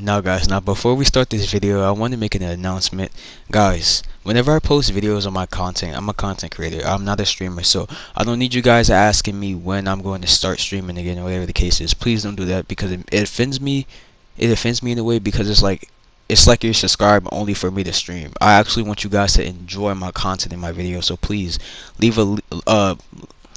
Now guys, now before we start this video, I want to make an announcement. Guys, whenever I post videos on my content, I'm a content creator. I'm not a streamer, so I don't need you guys asking me when I'm going to start streaming again or whatever the case is. Please don't do that because it offends me. It offends me in a way because it's like you're subscribed only for me to stream. I actually want you guys to enjoy my content in my videos, so please leave a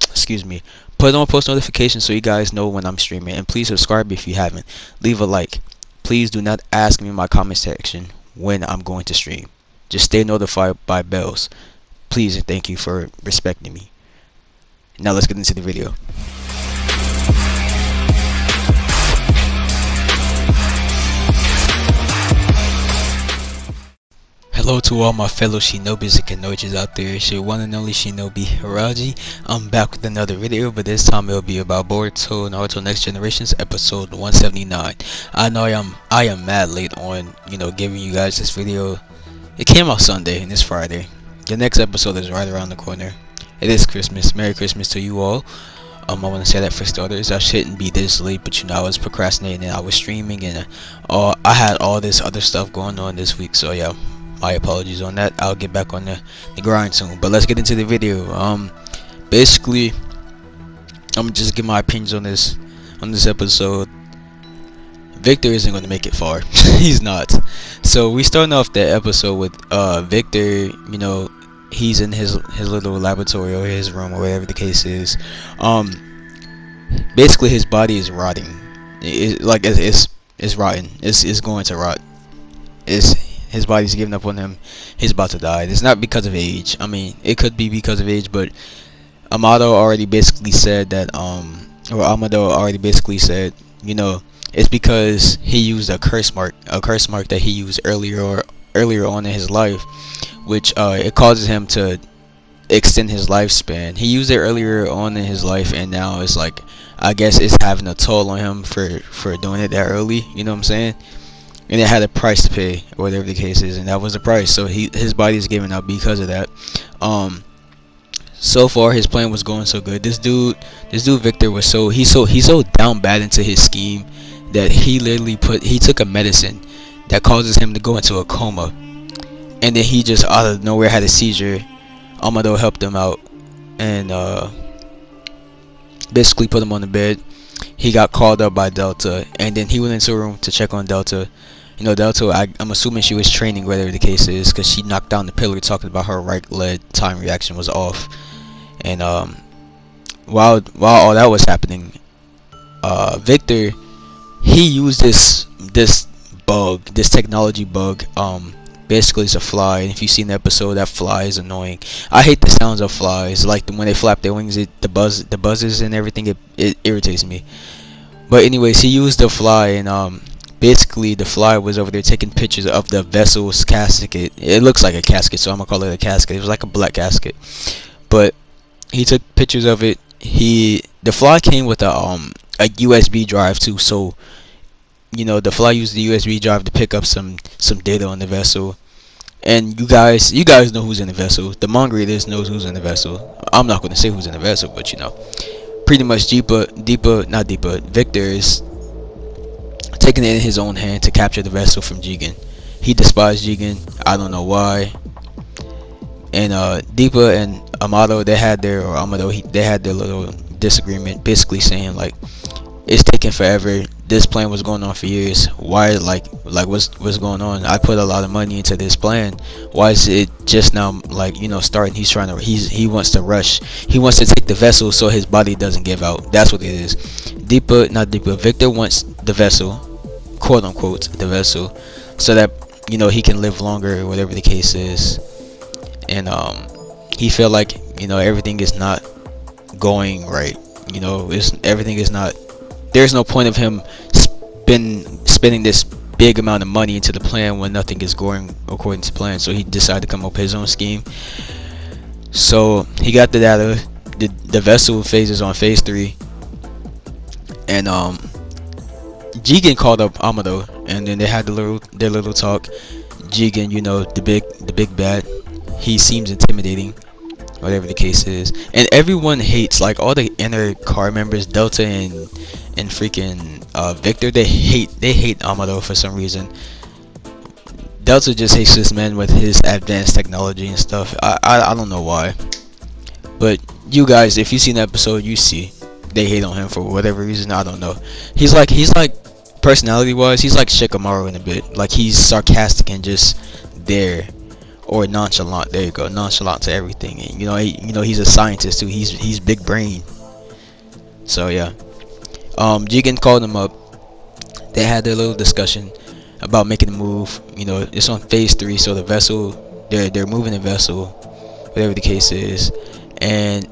excuse me, put on post notifications so you guys know when I'm streaming, and please subscribe if you haven't. Leave a like. Please do not ask me in my comment section when I'm going to stream. Just stay notified by bells. Please and thank you for respecting me. Now let's get into the video. Hello to all my fellow Shinobis and Kanoichis out there. It's your one and only Shinobi Hiraji. I'm back with another video, but this time it'll be about Boruto Naruto Next Generations episode 179. I know I am mad late on, giving you guys this video. It came out Sunday and it's Friday. The next episode is right around the corner. It is Christmas. Merry Christmas to you all. I want to say that for starters. I shouldn't be this late, but I was procrastinating and I was streaming and I had all this other stuff going on this week, so yeah. My apologies on that. I'll get back on the grind soon. But let's get into the video. Basically, I'm just give my opinions on this episode. Victor isn't going to make it far. He's not. So we starting off the episode with Victor. He's in his little laboratory or his room or whatever the case is. Basically his body is rotting. It's rotten. It's going to rot. His body's giving up on him. He's about to die. It's not because of age. I mean, it could be because of age, but Amado already basically said that it's because he used a curse mark that he used earlier on in his life, which it causes him to extend his lifespan. He used it earlier on in his life, and now it's like, I guess it's having a toll on him for doing it that early. You know what I'm saying? And it had a price to pay, or whatever the case is, and that was the price. So his body is giving up because of that. So far his plan was going so good. This dude Victor was he's so down bad into his scheme that he took a medicine that causes him to go into a coma, and then he just out of nowhere had a seizure. Amado helped him out and basically put him on the bed. He got called up by Delta, and then he went into a room to check on Delta. Delta, I'm assuming she was training, whatever the case is, because she knocked down the pillar talking about her right leg time reaction was off. And while all that was happening, Victor, he used this technology bug. Basically it's a fly, and if you've seen the episode, that fly is annoying. I hate the sounds of flies, like when they flap their wings, the buzzes and everything, it irritates me. But anyways, he used the fly, and basically the fly was over there taking pictures of the vessel's casket. It looks like a casket, so I'm gonna call it a casket. It was like a black casket, but he took pictures of it. The fly came with a USB drive too, so the fly used the USB drive to pick up some data on the vessel. And you guys know who's in the vessel. The manga readers knows who's in the vessel. I'm not going to say who's in the vessel, but pretty much Victor is taking it in his own hand to capture the vessel from Jigen. He despised Jigen. I don't know why. And Deepa and Amado, they had their little disagreement, basically saying like, it's taking forever. This plan was going on for years. Why, what's going on? I put a lot of money into this plan. Why is it just now, starting? He wants to rush. He wants to take the vessel so his body doesn't give out. That's what it is. Victor wants the vessel, quote unquote, the vessel, so that he can live longer, or whatever the case is. And he feel like everything is not going right. Everything is not. There's no point of him spending this big amount of money into the plan when nothing is going according to plan. So he decided to come up with his own scheme. So he got the data. The vessel phase is on phase 3, and Jigen called up Amado, and then they had their little talk. Jigen, the big bad, he seems intimidating. whatever the case is. And everyone hates, like, all the inner car members, Delta and freaking Victor. They hate Amado for some reason. Delta just hates this man with his advanced technology and stuff. I don't know why, but you guys, if you seen the episode, you see they hate on him for whatever reason. I don't know. He's like personality wise, he's like Shikamaru in a bit. Like, he's sarcastic and just there, or nonchalant. There you go, nonchalant to everything. And he's a scientist too. He's big brain. So yeah, Jigen called him up. They had their little discussion about making a move. It's on phase 3, so the vessel, they're moving the vessel, whatever the case is. And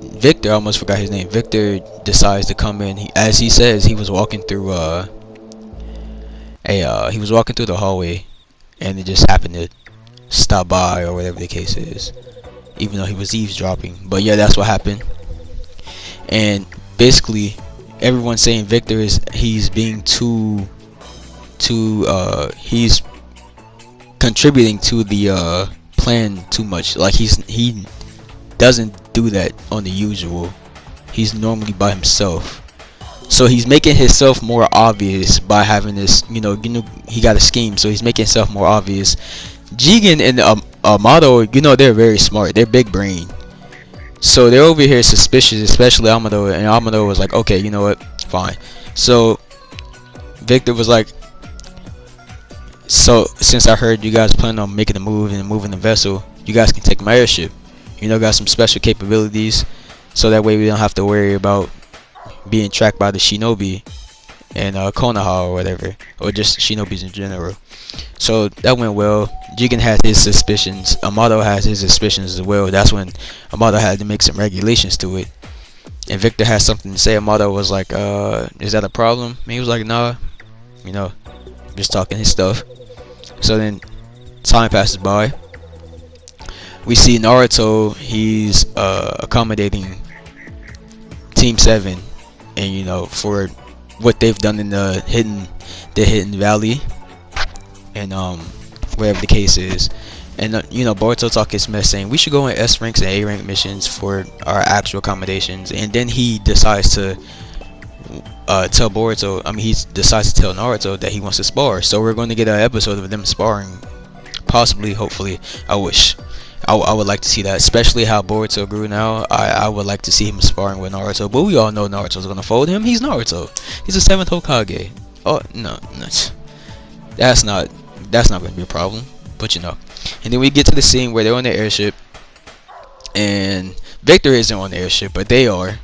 Victor, I almost forgot his name. Victor decides to come in. As he says, he was walking through he was walking through the hallway, and it just happened to stop by, or whatever the case is, even though he was eavesdropping. But yeah, that's what happened. And basically, everyone's saying Victor he's being he's contributing to the plan too much. Like, he doesn't do that on the usual. He's normally by himself, so he's making himself more obvious by having this. He got a scheme, so he's making himself more obvious. Jigen and Amado, they're very smart. They're big brain, so they're over here suspicious, especially Amado. And Amado was like, okay, you know what, fine. So Victor was like, so since I heard you guys planning on making a move and moving the vessel, you guys can take my airship. Got some special capabilities, so that way we don't have to worry about being tracked by the Shinobi and Konoha or whatever, or just Shinobis in general. So that went well. Jigen had his suspicions. Amado has his suspicions as well. That's when Amado had to make some regulations to it. And Victor had something to say. Amado was like, is that a problem? And he was like, nah, just talking his stuff. So then time passes by. We see Naruto. He's accommodating Team 7, and for what they've done in the hidden valley, and wherever the case is. And Boruto talk his mess, saying we should go in S ranks and A rank missions for our actual accommodations. And then he decides to tell Boruto, he decides to tell Naruto that he wants to spar. So we're going to get an episode of them sparring, possibly, hopefully. I wish. I would like to see that, especially how Boruto grew now. I would like to see him sparring with Naruto, but we all know Naruto's gonna fold him. He's Naruto. He's the 7th Hokage. Oh no, that's not gonna be a problem. But and then we get to the scene where they're on the airship, and Victor isn't on the airship, but they are.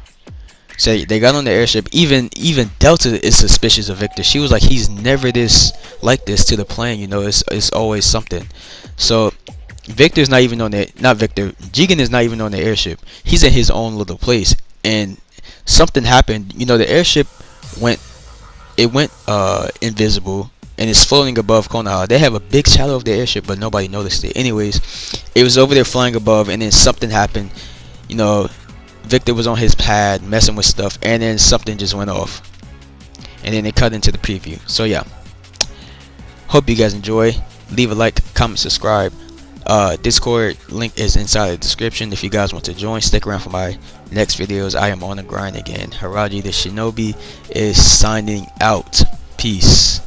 So they got on the airship. Even Delta is suspicious of Victor. She was like, he's never like this to the plan. It's always something. So Victor's not even on Jigen is not even on the airship. He's in his own little place, and something happened. The airship went invisible, and it's floating above Konoha. They have a big shadow of the airship, but nobody noticed it. Anyways, it was over there flying above, and then something happened. Victor was on his pad messing with stuff, and then something just went off, and then they cut into the preview. So yeah, hope you guys enjoy. Leave a like, comment, subscribe. Discord link is inside the description if you guys want to join. Stick around for my next videos. I am on the grind again. HirajiTheShinobi is signing out. Peace.